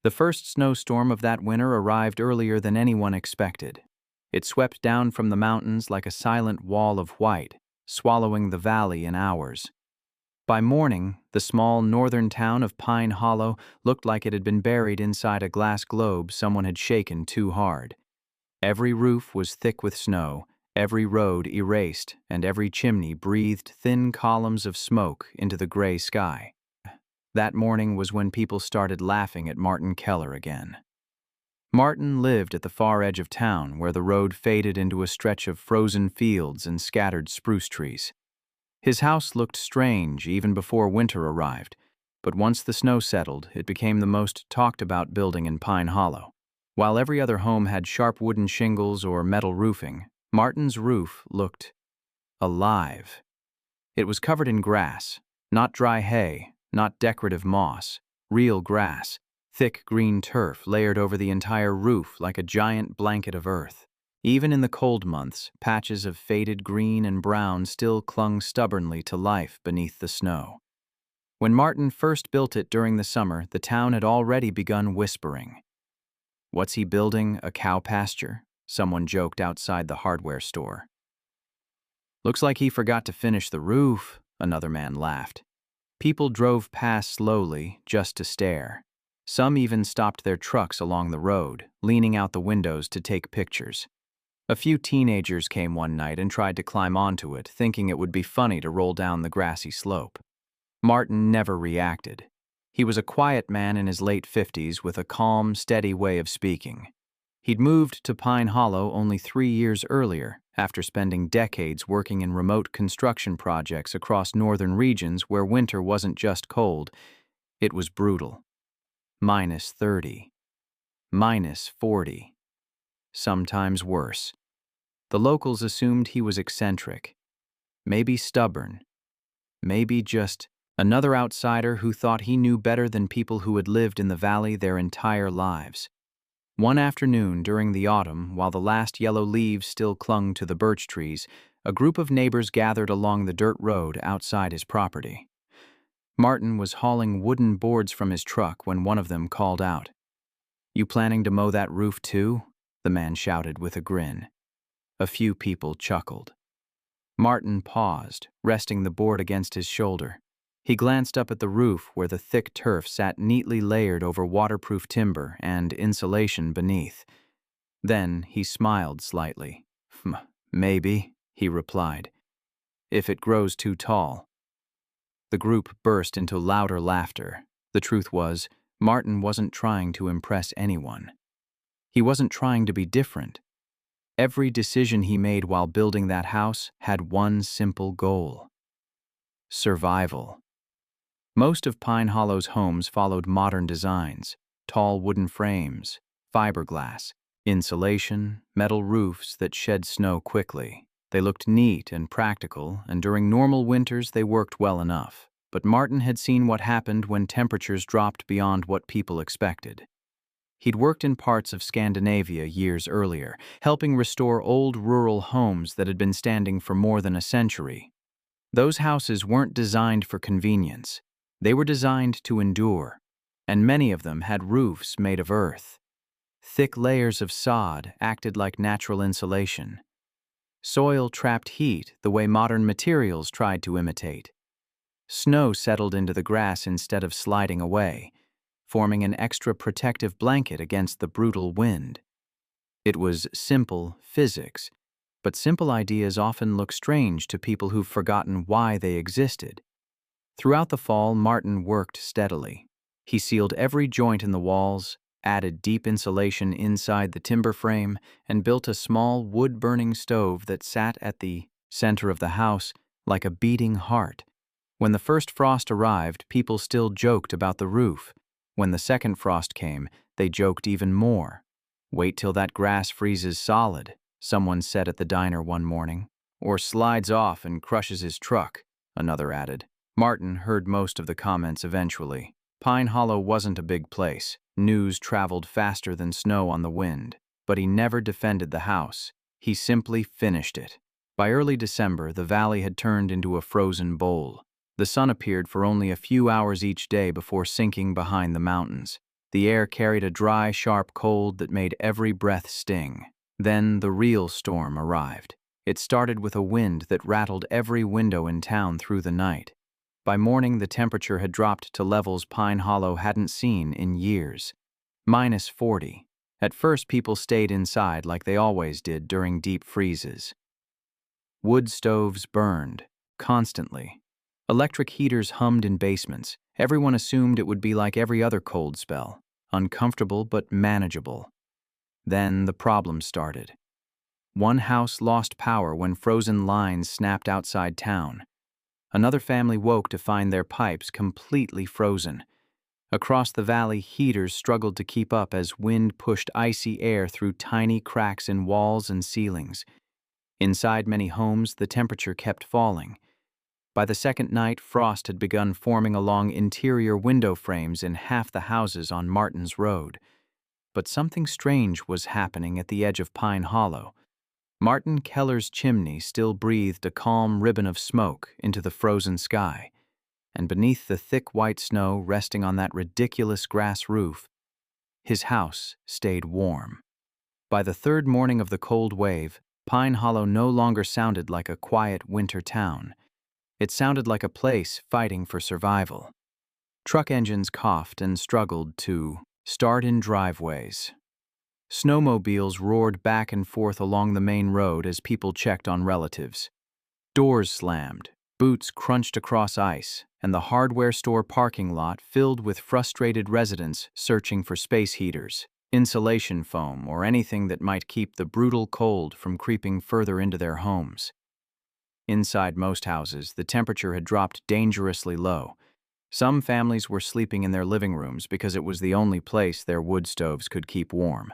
The first snowstorm of that winter arrived earlier than anyone expected. It swept down from the mountains like a silent wall of white, swallowing the valley in hours. By morning, the small northern town of Pine Hollow looked like it had been buried inside a glass globe someone had shaken too hard. Every roof was thick with snow, every road erased, and every chimney breathed thin columns of smoke into the gray sky. That morning was when people started laughing at Martin Keller again. Martin lived at the far edge of town where the road faded into a stretch of frozen fields and scattered spruce trees. His house looked strange even before winter arrived, but once the snow settled, it became the most talked-about building in Pine Hollow. While every other home had sharp wooden shingles or metal roofing, Martin's roof looked alive. It was covered in grass, not dry hay, not decorative moss, real grass, thick green turf layered over the entire roof like a giant blanket of earth. Even in the cold months, patches of faded green and brown still clung stubbornly to life beneath the snow. When Martin first built it during the summer, the town had already begun whispering. "What's he building, a cow pasture?" someone joked outside the hardware store. "Looks like he forgot to finish the roof," another man laughed. People drove past slowly, just to stare. Some even stopped their trucks along the road, leaning out the windows to take pictures. A few teenagers came one night and tried to climb onto it, thinking it would be funny to roll down the grassy slope. Martin never reacted. He was a quiet man in his late 50s with a calm, steady way of speaking. He'd moved to Pine Hollow only 3 years earlier, after spending decades working in remote construction projects across northern regions where winter wasn't just cold, it was brutal. -30, -40. Sometimes worse. The locals assumed he was eccentric, maybe stubborn, maybe just another outsider who thought he knew better than people who had lived in the valley their entire lives. One afternoon during the autumn, while the last yellow leaves still clung to the birch trees, a group of neighbors gathered along the dirt road outside his property. Martin was hauling wooden boards from his truck when one of them called out. "You planning to mow that roof too?" the man shouted with a grin. A few people chuckled. Martin paused, resting the board against his shoulder. He glanced up at the roof where the thick turf sat neatly layered over waterproof timber and insulation beneath. Then he smiled slightly. "Maybe," he replied, "if it grows too tall." The group burst into louder laughter. The truth was, Martin wasn't trying to impress anyone. He wasn't trying to be different. Every decision he made while building that house had one simple goal: survival. Most of Pine Hollow's homes followed modern designs: tall wooden frames, fiberglass, insulation, metal roofs that shed snow quickly. They looked neat and practical, and during normal winters they worked well enough. But Martin had seen what happened when temperatures dropped beyond what people expected. He'd worked in parts of Scandinavia years earlier, helping restore old rural homes that had been standing for more than a century. Those houses weren't designed for convenience. They were designed to endure, and many of them had roofs made of earth. Thick layers of sod acted like natural insulation. Soil trapped heat the way modern materials tried to imitate. Snow settled into the grass instead of sliding away, forming an extra protective blanket against the brutal wind. It was simple physics, but simple ideas often look strange to people who've forgotten why they existed. Throughout the fall, Martin worked steadily. He sealed every joint in the walls, added deep insulation inside the timber frame, and built a small wood-burning stove that sat at the center of the house like a beating heart. When the first frost arrived, people still joked about the roof. When the second frost came, they joked even more. "Wait till that grass freezes solid," someone said at the diner one morning. "Or slides off and crushes his truck," another added. Martin heard most of the comments eventually. Pine Hollow wasn't a big place. News traveled faster than snow on the wind. But he never defended the house. He simply finished it. By early December, the valley had turned into a frozen bowl. The sun appeared for only a few hours each day before sinking behind the mountains. The air carried a dry, sharp cold that made every breath sting. Then the real storm arrived. It started with a wind that rattled every window in town through the night. By morning, the temperature had dropped to levels Pine Hollow hadn't seen in years. -40. At first, people stayed inside like they always did during deep freezes. Wood stoves burned, constantly. Electric heaters hummed in basements. Everyone assumed it would be like every other cold spell, uncomfortable but manageable. Then the problem started. One house lost power when frozen lines snapped outside town. Another family woke to find their pipes completely frozen. Across the valley, heaters struggled to keep up as wind pushed icy air through tiny cracks in walls and ceilings. Inside many homes, the temperature kept falling. By the second night, frost had begun forming along interior window frames in half the houses on Martin's Road. But something strange was happening at the edge of Pine Hollow. Martin Keller's chimney still breathed a calm ribbon of smoke into the frozen sky, and beneath the thick white snow resting on that ridiculous grass roof, his house stayed warm. By the third morning of the cold wave, Pine Hollow no longer sounded like a quiet winter town. It sounded like a place fighting for survival. Truck engines coughed and struggled to start in driveways. Snowmobiles roared back and forth along the main road as people checked on relatives. Doors slammed, boots crunched across ice, and the hardware store parking lot filled with frustrated residents searching for space heaters, insulation foam, or anything that might keep the brutal cold from creeping further into their homes. Inside most houses, the temperature had dropped dangerously low. Some families were sleeping in their living rooms because it was the only place their wood stoves could keep warm.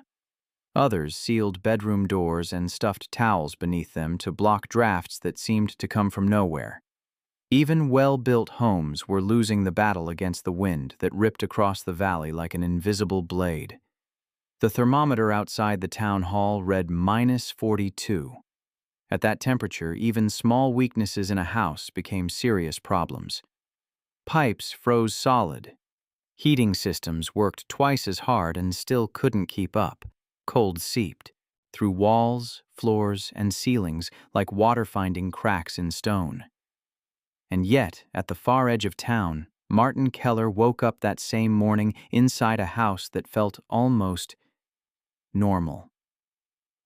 Others sealed bedroom doors and stuffed towels beneath them to block drafts that seemed to come from nowhere. Even well-built homes were losing the battle against the wind that ripped across the valley like an invisible blade. The thermometer outside the town hall read -42. At that temperature, even small weaknesses in a house became serious problems. Pipes froze solid. Heating systems worked twice as hard and still couldn't keep up. Cold seeped through walls, floors, and ceilings like water finding cracks in stone. And yet, at the far edge of town, Martin Keller woke up that same morning inside a house that felt almost normal.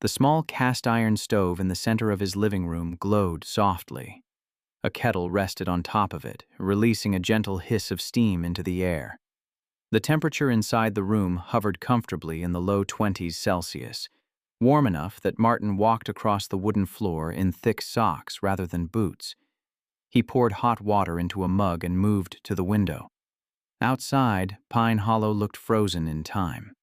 The small cast-iron stove in the center of his living room glowed softly. A kettle rested on top of it, releasing a gentle hiss of steam into the air. The temperature inside the room hovered comfortably in the low 20s Celsius, warm enough that Martin walked across the wooden floor in thick socks rather than boots. He poured hot water into a mug and moved to the window. Outside, Pine Hollow looked frozen in time.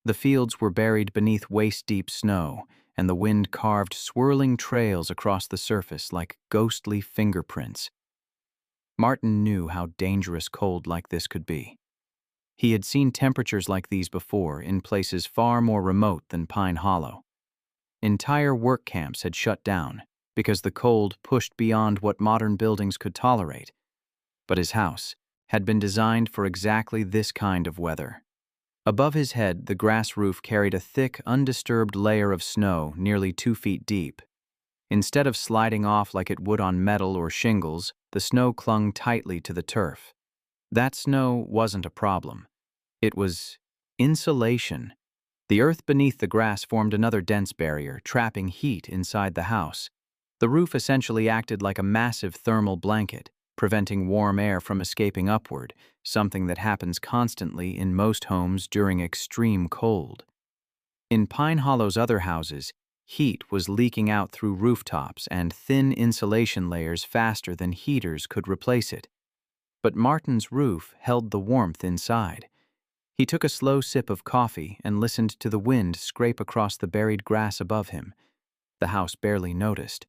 The fields were buried beneath waist-deep snow, and the wind carved swirling trails across the surface like ghostly fingerprints. Martin knew how dangerous cold like this could be. He had seen temperatures like these before in places far more remote than Pine Hollow. Entire work camps had shut down because the cold pushed beyond what modern buildings could tolerate. But his house had been designed for exactly this kind of weather. Above his head, the grass roof carried a thick, undisturbed layer of snow nearly 2 feet deep. Instead of sliding off like it would on metal or shingles, the snow clung tightly to the turf. That snow wasn't a problem. It was insulation. The earth beneath the grass formed another dense barrier, trapping heat inside the house. The roof essentially acted like a massive thermal blanket, preventing warm air from escaping upward, something that happens constantly in most homes during extreme cold. In Pine Hollow's other houses, heat was leaking out through rooftops and thin insulation layers faster than heaters could replace it. But Martin's roof held the warmth inside. He took a slow sip of coffee and listened to the wind scrape across the buried grass above him. The house barely noticed.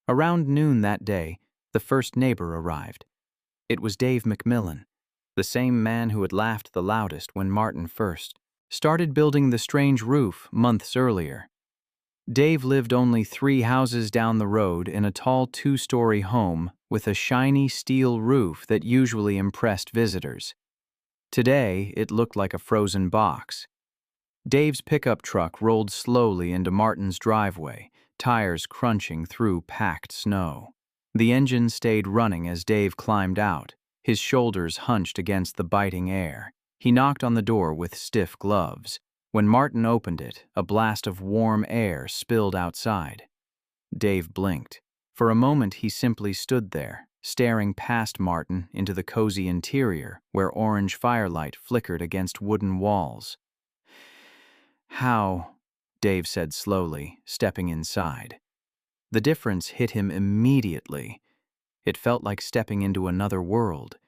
Around noon that day, the first neighbor arrived. It was Dave McMillan, the same man who had laughed the loudest when Martin first started building the strange roof months earlier. Dave lived only 3 houses down the road in a tall 2-story home with a shiny steel roof that usually impressed visitors. Today, it looked like a frozen box. Dave's pickup truck rolled slowly into Martin's driveway, tires crunching through packed snow. The engine stayed running as Dave climbed out, his shoulders hunched against the biting air. He knocked on the door with stiff gloves. When Martin opened it, a blast of warm air spilled outside. Dave blinked. For a moment he simply stood there, staring past Martin into the cozy interior where orange firelight flickered against wooden walls. "How?" Dave said slowly, stepping inside. The difference hit him immediately. It felt like stepping into another world.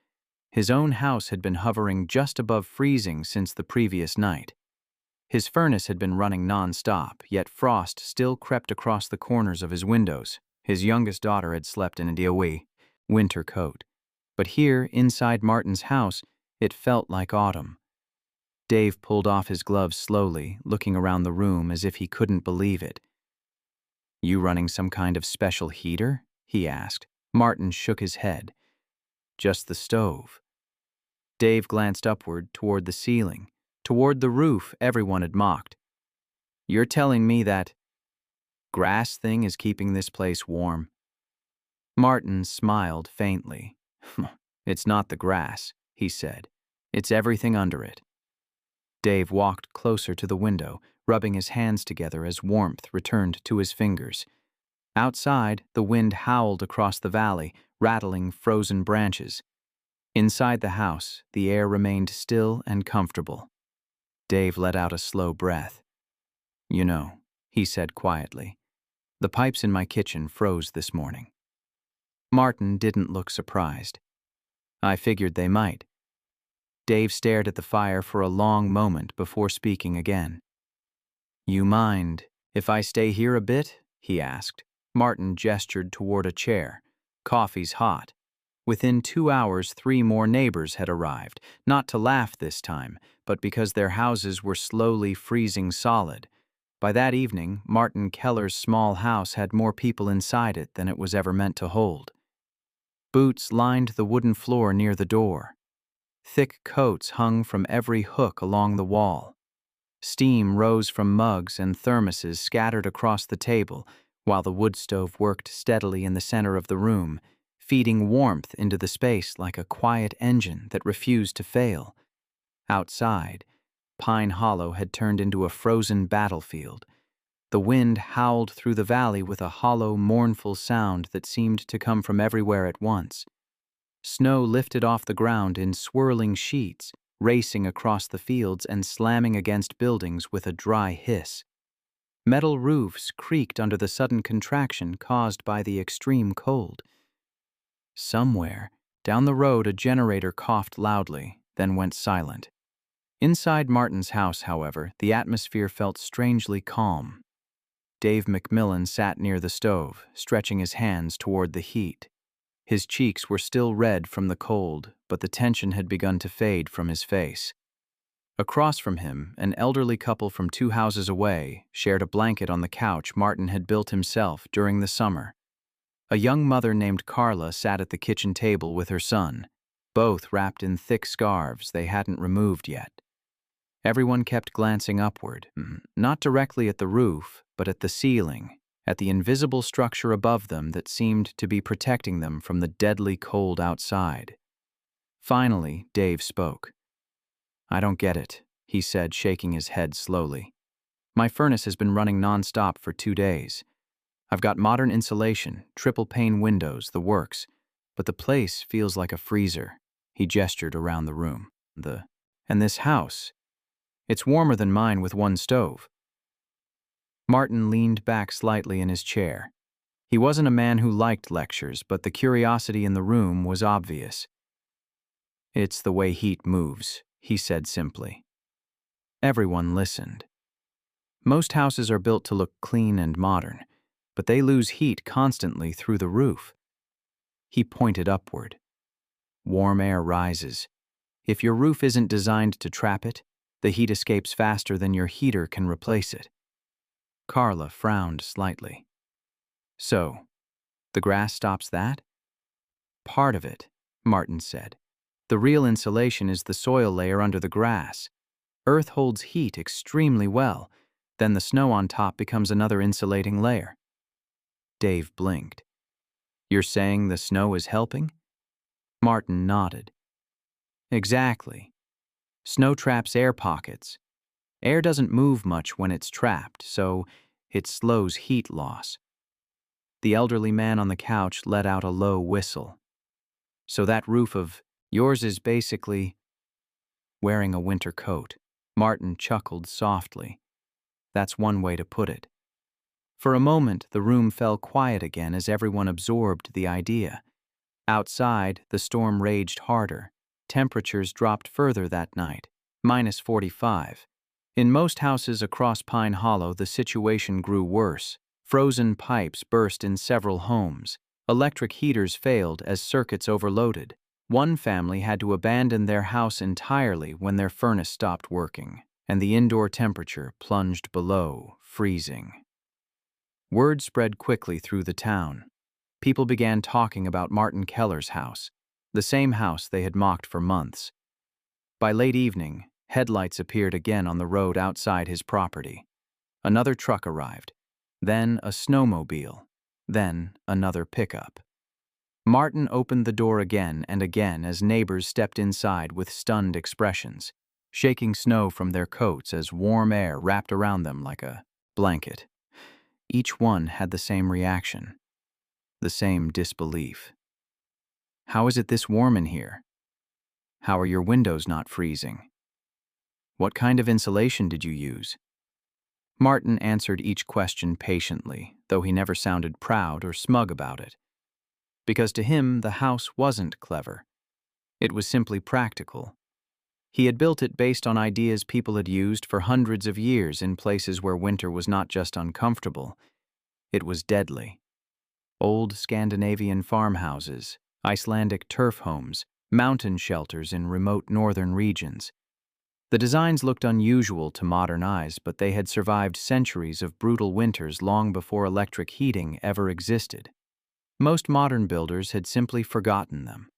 His own house had been hovering just above freezing since the previous night. His furnace had been running non-stop, yet frost still crept across the corners of his windows. His youngest daughter had slept in a DOE winter coat. But here, inside Martin's house, it felt like autumn. Dave pulled off his gloves slowly, looking around the room as if he couldn't believe it. "You running some kind of special heater?" he asked. Martin shook his head. "Just the stove." Dave glanced upward toward the ceiling. Toward the roof everyone had mocked. "You're telling me that grass thing is keeping this place warm?" Martin smiled faintly. "It's not the grass," he said. "It's everything under it." Dave walked closer to the window, rubbing his hands together as warmth returned to his fingers. Outside, the wind howled across the valley, rattling frozen branches. Inside the house, the air remained still and comfortable. Dave let out a slow breath. "You know," he said quietly, "the pipes in my kitchen froze this morning." Martin didn't look surprised. "I figured they might." Dave stared at the fire for a long moment before speaking again. "You mind if I stay here a bit?" he asked. Martin gestured toward a chair. "Coffee's hot." Within 2 hours, 3 more neighbors had arrived, not to laugh this time, but because their houses were slowly freezing solid. By that evening, Martin Keller's small house had more people inside it than it was ever meant to hold. Boots lined the wooden floor near the door. Thick coats hung from every hook along the wall. Steam rose from mugs and thermoses scattered across the table, while the wood stove worked steadily in the center of the room, feeding warmth into the space like a quiet engine that refused to fail. Outside, Pine Hollow had turned into a frozen battlefield. The wind howled through the valley with a hollow, mournful sound that seemed to come from everywhere at once. Snow lifted off the ground in swirling sheets, racing across the fields and slamming against buildings with a dry hiss. Metal roofs creaked under the sudden contraction caused by the extreme cold. Somewhere, down the road, a generator coughed loudly, then went silent. Inside Martin's house, however, the atmosphere felt strangely calm. Dave McMillan sat near the stove, stretching his hands toward the heat. His cheeks were still red from the cold, but the tension had begun to fade from his face. Across from him, an elderly couple from 2 houses away shared a blanket on the couch Martin had built himself during the summer. A young mother named Carla sat at the kitchen table with her son, both wrapped in thick scarves they hadn't removed yet. Everyone kept glancing upward, not directly at the roof, but at the ceiling, at the invisible structure above them that seemed to be protecting them from the deadly cold outside. Finally, Dave spoke. "I don't get it," he said, shaking his head slowly. "My furnace has been running non-stop for 2 days. I've got modern insulation, triple-pane windows, the works, but the place feels like a freezer." He gestured around the room. And this house, it's warmer than mine with 1 stove." Martin leaned back slightly in his chair. He wasn't a man who liked lectures, but the curiosity in the room was obvious. "It's the way heat moves," he said simply. Everyone listened. Most houses are built to look clean and modern, but they lose heat constantly through the roof. He pointed upward. "Warm air rises. If your roof isn't designed to trap it, the heat escapes faster than your heater can replace it." Carla frowned slightly. "So, the grass stops that?" "Part of it," Martin said. The real insulation is the soil layer under the grass. Earth holds heat extremely well, then the snow on top becomes another insulating layer. Dave blinked. You're saying the snow is helping? Martin nodded. Exactly. Snow traps air pockets. Air doesn't move much when it's trapped, so it slows heat loss. The elderly man on the couch let out a low whistle. So that roof of yours is basically wearing a winter coat. Martin chuckled softly. That's one way to put it. For a moment, the room fell quiet again as everyone absorbed the idea. Outside, the storm raged harder. Temperatures dropped further that night, -45. In most houses across Pine Hollow, the situation grew worse. Frozen pipes burst in several homes. Electric heaters failed as circuits overloaded. One family had to abandon their house entirely when their furnace stopped working, and the indoor temperature plunged below freezing. Word spread quickly through the town. People began talking about Martin Keller's house, the same house they had mocked for months. By late evening, headlights appeared again on the road outside his property. Another truck arrived, then a snowmobile, then another pickup. Martin opened the door again and again as neighbors stepped inside with stunned expressions, shaking snow from their coats as warm air wrapped around them like a blanket. Each one had the same reaction, the same disbelief. How is it this warm in here? How are your windows not freezing? What kind of insulation did you use? Martin answered each question patiently, though he never sounded proud or smug about it. Because to him, the house wasn't clever. It was simply practical. He had built it based on ideas people had used for hundreds of years in places where winter was not just uncomfortable, it was deadly. Old Scandinavian farmhouses, Icelandic turf homes, mountain shelters in remote northern regions. The designs looked unusual to modern eyes, but they had survived centuries of brutal winters long before electric heating ever existed. Most modern builders had simply forgotten them.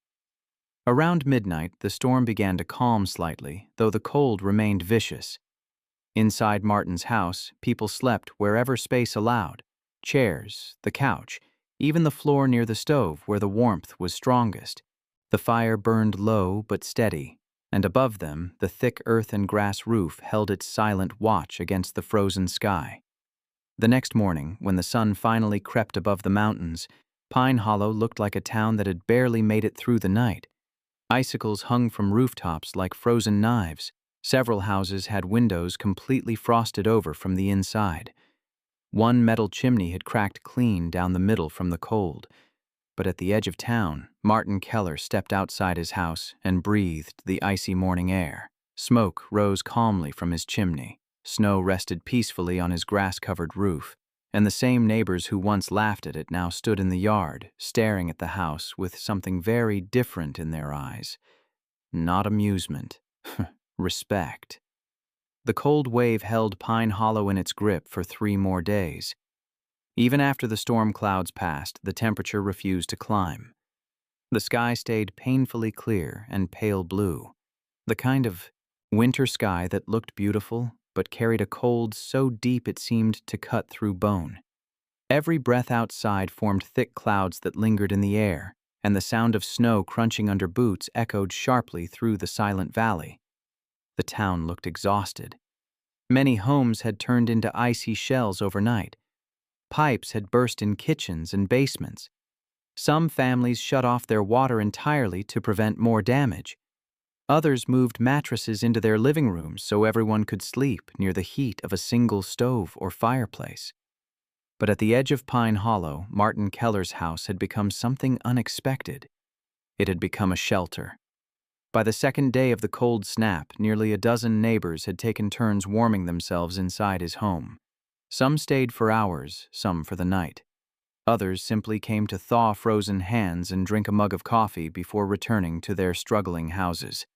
Around midnight, the storm began to calm slightly, though the cold remained vicious. Inside Martin's house, people slept wherever space allowed: chairs, the couch, even the floor near the stove where the warmth was strongest. The fire burned low but steady, and above them, the thick earth and grass roof held its silent watch against the frozen sky. The next morning, when the sun finally crept above the mountains, Pine Hollow looked like a town that had barely made it through the night. Icicles hung from rooftops like frozen knives. Several houses had windows completely frosted over from the inside. One metal chimney had cracked clean down the middle from the cold. But at the edge of town, Martin Keller stepped outside his house and breathed the icy morning air. Smoke rose calmly from his chimney. Snow rested peacefully on his grass-covered roof, and the same neighbors who once laughed at it now stood in the yard, staring at the house with something very different in their eyes. Not amusement. Respect. The cold wave held Pine Hollow in its grip for 3 more days. Even after the storm clouds passed, the temperature refused to climb. The sky stayed painfully clear and pale blue, the kind of winter sky that looked beautiful but carried a cold so deep it seemed to cut through bone. Every breath outside formed thick clouds that lingered in the air, and the sound of snow crunching under boots echoed sharply through the silent valley. The town looked exhausted. Many homes had turned into icy shells overnight. Pipes had burst in kitchens and basements. Some families shut off their water entirely to prevent more damage. Others moved mattresses into their living rooms so everyone could sleep near the heat of a single stove or fireplace. But at the edge of Pine Hollow, Martin Keller's house had become something unexpected. It had become a shelter. By the second day of the cold snap, nearly a dozen neighbors had taken turns warming themselves inside his home. Some stayed for hours, some for the night. Others simply came to thaw frozen hands and drink a mug of coffee before returning to their struggling houses.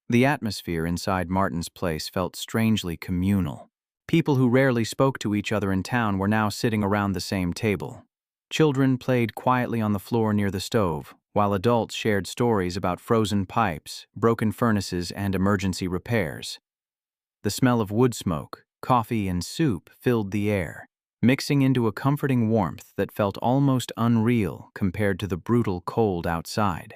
The atmosphere inside Martin's place felt strangely communal. People who rarely spoke to each other in town were now sitting around the same table. Children played quietly on the floor near the stove, while adults shared stories about frozen pipes, broken furnaces, and emergency repairs. The smell of wood smoke, coffee, and soup filled the air, mixing into a comforting warmth that felt almost unreal compared to the brutal cold outside.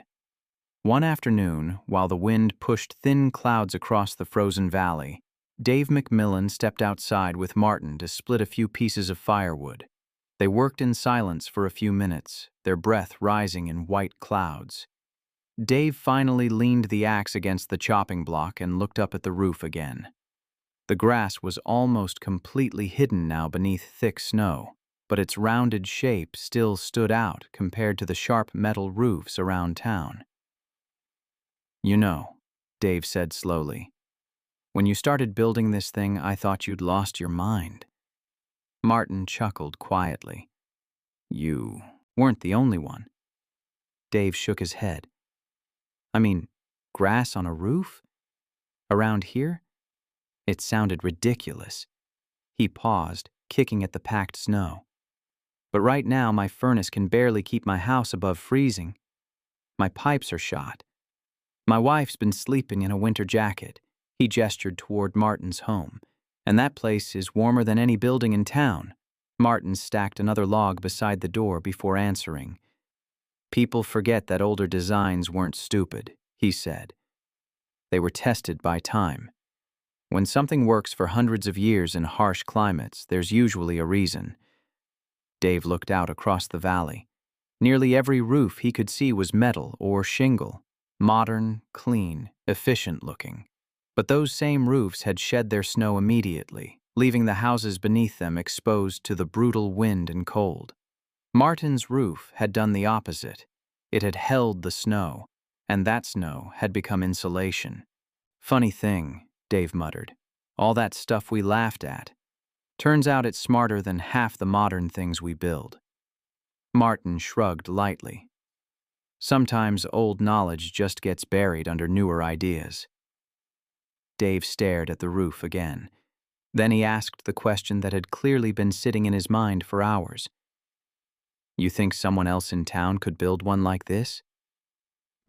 One afternoon, while the wind pushed thin clouds across the frozen valley, Dave McMillan stepped outside with Martin to split a few pieces of firewood. They worked in silence for a few minutes, their breath rising in white clouds. Dave finally leaned the axe against the chopping block and looked up at the roof again. The grass was almost completely hidden now beneath thick snow, but its rounded shape still stood out compared to the sharp metal roofs around town. "You know," Dave said slowly, "when you started building this thing, I thought you'd lost your mind." Martin chuckled quietly. "You weren't the only one." Dave shook his head. "I mean, grass on a roof? Around here?" It sounded ridiculous. He paused, kicking at the packed snow. "But right now my furnace can barely keep my house above freezing. My pipes are shot. My wife's been sleeping in a winter jacket." He gestured toward Martin's home. "And that place is warmer than any building in town." Martin stacked another log beside the door before answering. "People forget that older designs weren't stupid," he said. "They were tested by time. When something works for hundreds of years in harsh climates, there's usually a reason." Dave looked out across the valley. Nearly every roof he could see was metal or shingle, modern, clean, efficient-looking. But those same roofs had shed their snow immediately, leaving the houses beneath them exposed to the brutal wind and cold. Martin's roof had done the opposite. It had held the snow, and that snow had become insulation. "Funny thing," Dave muttered. "All that stuff we laughed at. Turns out it's smarter than half the modern things we build." Martin shrugged lightly. "Sometimes old knowledge just gets buried under newer ideas." Dave stared at the roof again. Then he asked the question that had clearly been sitting in his mind for hours. "You think someone else in town could build one like this?"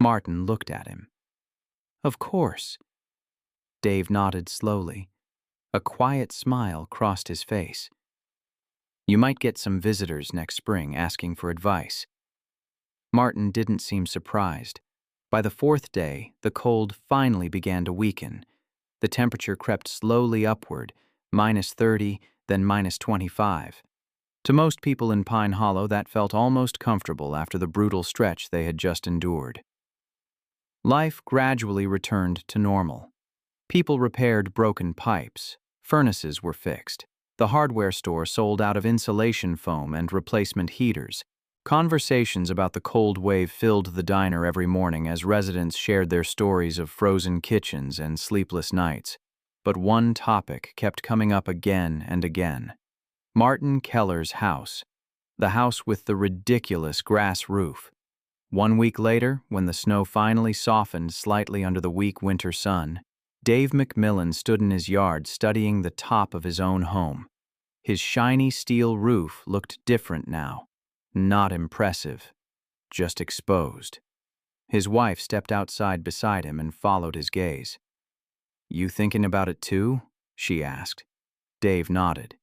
Martin looked at him. "Of course." Dave nodded slowly. A quiet smile crossed his face. "You might get some visitors next spring asking for advice." Martin didn't seem surprised. By the fourth day, the cold finally began to weaken. The temperature crept slowly upward, -30, then -25. To most people in Pine Hollow, that felt almost comfortable after the brutal stretch they had just endured. Life gradually returned to normal. People repaired broken pipes. Furnaces were fixed. The hardware store sold out of insulation foam and replacement heaters. Conversations about the cold wave filled the diner every morning as residents shared their stories of frozen kitchens and sleepless nights. But one topic kept coming up again and again. Martin Keller's house. The house with the ridiculous grass roof. 1 week later, when the snow finally softened slightly under the weak winter sun, Dave McMillan stood in his yard studying the top of his own home. His shiny steel roof looked different now. Not impressive, just exposed. His wife stepped outside beside him and followed his gaze. "You thinking about it too?" she asked. Dave nodded.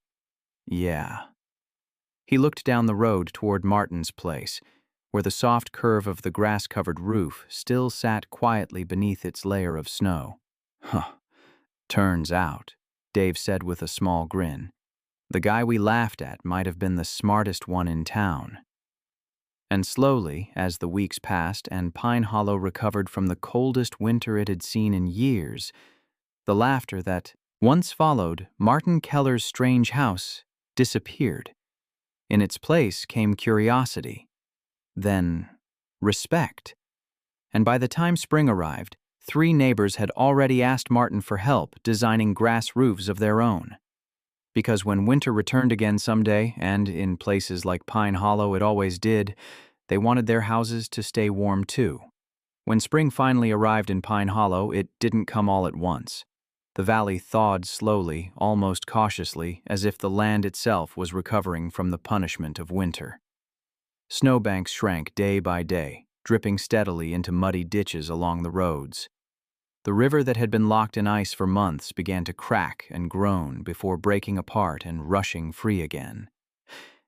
"Yeah." He looked down the road toward Martin's place, where the soft curve of the grass-covered roof still sat quietly beneath its layer of snow. "Huh. Turns out," Dave said with a small grin, "the guy we laughed at might have been the smartest one in town." And slowly, as the weeks passed and Pine Hollow recovered from the coldest winter it had seen in years, the laughter that once followed Martin Keller's strange house disappeared. In its place came curiosity, then respect. And by the time spring arrived, 3 neighbors had already asked Martin for help designing grass roofs of their own. Because when winter returned again someday, and in places like Pine Hollow it always did, they wanted their houses to stay warm too. When spring finally arrived in Pine Hollow, it didn't come all at once. The valley thawed slowly, almost cautiously, as if the land itself was recovering from the punishment of winter. Snowbanks shrank day by day. dripping steadily into muddy ditches along the roads. The river that had been locked in ice for months began to crack and groan before breaking apart and rushing free again.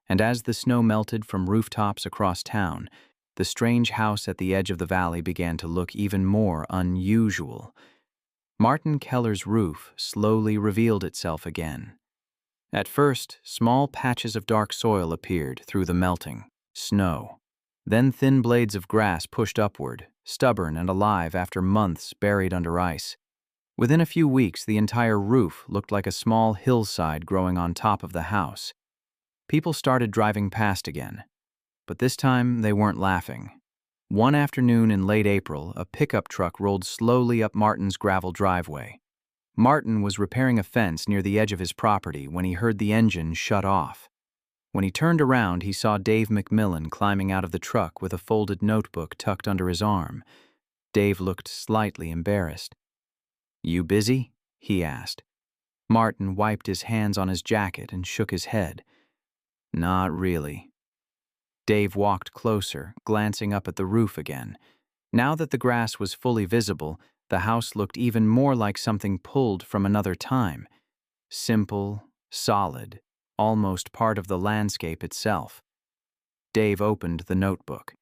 And as the snow melted from rooftops across town, the strange house at the edge of the valley began to look even more unusual. Martin Keller's roof slowly revealed itself again. At first, small patches of dark soil appeared through the melting snow. Then thin blades of grass pushed upward, stubborn and alive after months buried under ice. Within a few weeks, the entire roof looked like a small hillside growing on top of the house. People started driving past again, but this time they weren't laughing. One afternoon in late April, a pickup truck rolled slowly up Martin's gravel driveway. Martin was repairing a fence near the edge of his property when he heard the engine shut off. When he turned around, he saw Dave McMillan climbing out of the truck with a folded notebook tucked under his arm. Dave looked slightly embarrassed. "You busy?" he asked. Martin wiped his hands on his jacket and shook his head. "Not really." Dave walked closer, glancing up at the roof again. Now that the grass was fully visible, the house looked even more like something pulled from another time. Simple, solid, almost part of the landscape itself. Dave opened the notebook.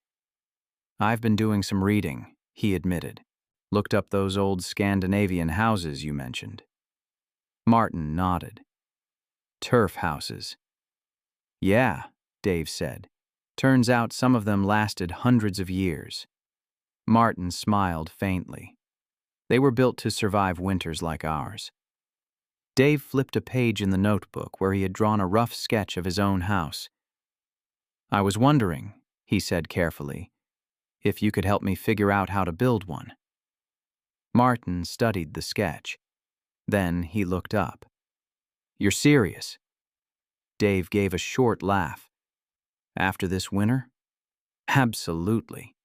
"I've been doing some reading," he admitted. "Looked up those old Scandinavian houses you mentioned." Martin nodded. "Turf houses." "Yeah," Dave said. "Turns out some of them lasted hundreds of years." Martin smiled faintly. They were built to survive winters like ours. Dave flipped a page in the notebook where he had drawn a rough sketch of his own house. "I was wondering," he said carefully, "if you could help me figure out how to build one." Martin studied the sketch. Then he looked up. "You're serious?" Dave gave a short laugh. "After this winter?" "Absolutely."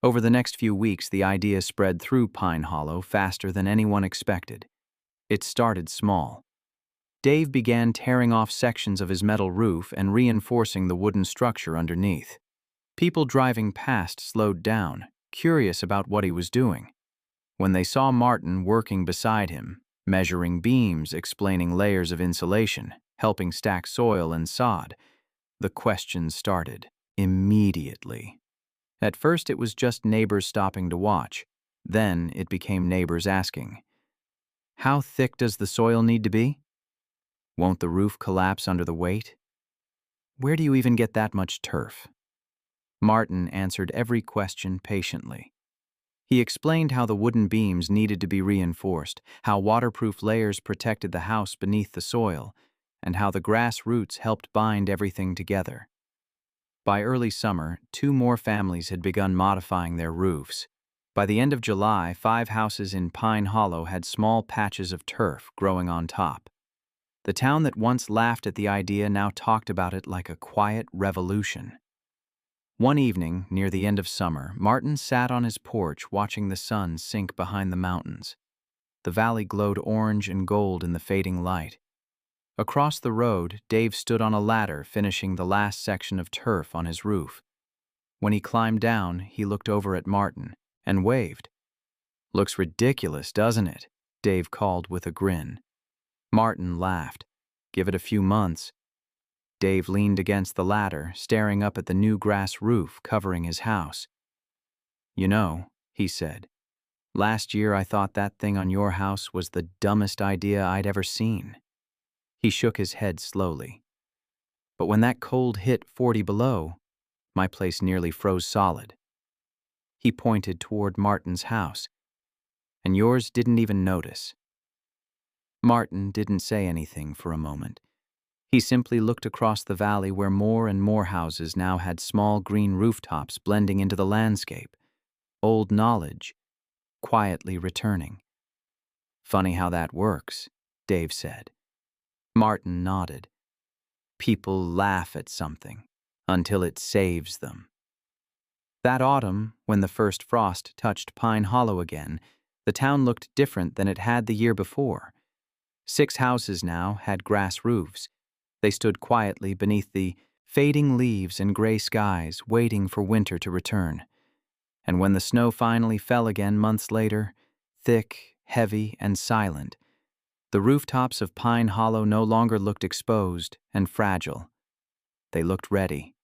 Over the next few weeks, the idea spread through Pine Hollow faster than anyone expected. It started small. Dave began tearing off sections of his metal roof and reinforcing the wooden structure underneath. People driving past slowed down, curious about what he was doing. When they saw Martin working beside him, measuring beams, explaining layers of insulation, helping stack soil and sod, the questions started immediately. At first, it was just neighbors stopping to watch. Then it became neighbors asking, "How thick does the soil need to be? Won't the roof collapse under the weight? Where do you even get that much turf?" Martin answered every question patiently. He explained how the wooden beams needed to be reinforced, how waterproof layers protected the house beneath the soil, and how the grass roots helped bind everything together. By early summer, 2 more families had begun modifying their roofs. By the end of July, 5 houses in Pine Hollow had small patches of turf growing on top. The town that once laughed at the idea now talked about it like a quiet revolution. One evening, near the end of summer, Martin sat on his porch watching the sun sink behind the mountains. The valley glowed orange and gold in the fading light. Across the road, Dave stood on a ladder finishing the last section of turf on his roof. When he climbed down, he looked over at Martin and waved. "Looks ridiculous, doesn't it?" Dave called with a grin. Martin laughed. "Give it a few months." Dave leaned against the ladder, staring up at the new grass roof covering his house. "You know," he said, "last year I thought that thing on your house was the dumbest idea I'd ever seen." He shook his head slowly. "But when that cold hit 40 below, my place nearly froze solid." He pointed toward Martin's house. "And yours didn't even notice." Martin didn't say anything for a moment. He simply looked across the valley where more and more houses now had small green rooftops blending into the landscape. Old knowledge, quietly returning. "Funny how that works," Dave said. Martin nodded. "People laugh at something until it saves them." That autumn, when the first frost touched Pine Hollow again, the town looked different than it had the year before. 6 houses now had grass roofs. They stood quietly beneath the fading leaves and gray skies, waiting for winter to return. And when the snow finally fell again months later, thick, heavy, and silent, the rooftops of Pine Hollow no longer looked exposed and fragile. They looked ready,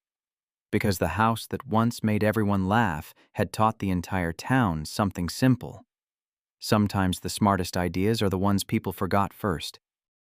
because the house that once made everyone laugh had taught the entire town something simple. Sometimes the smartest ideas are the ones people forgot first.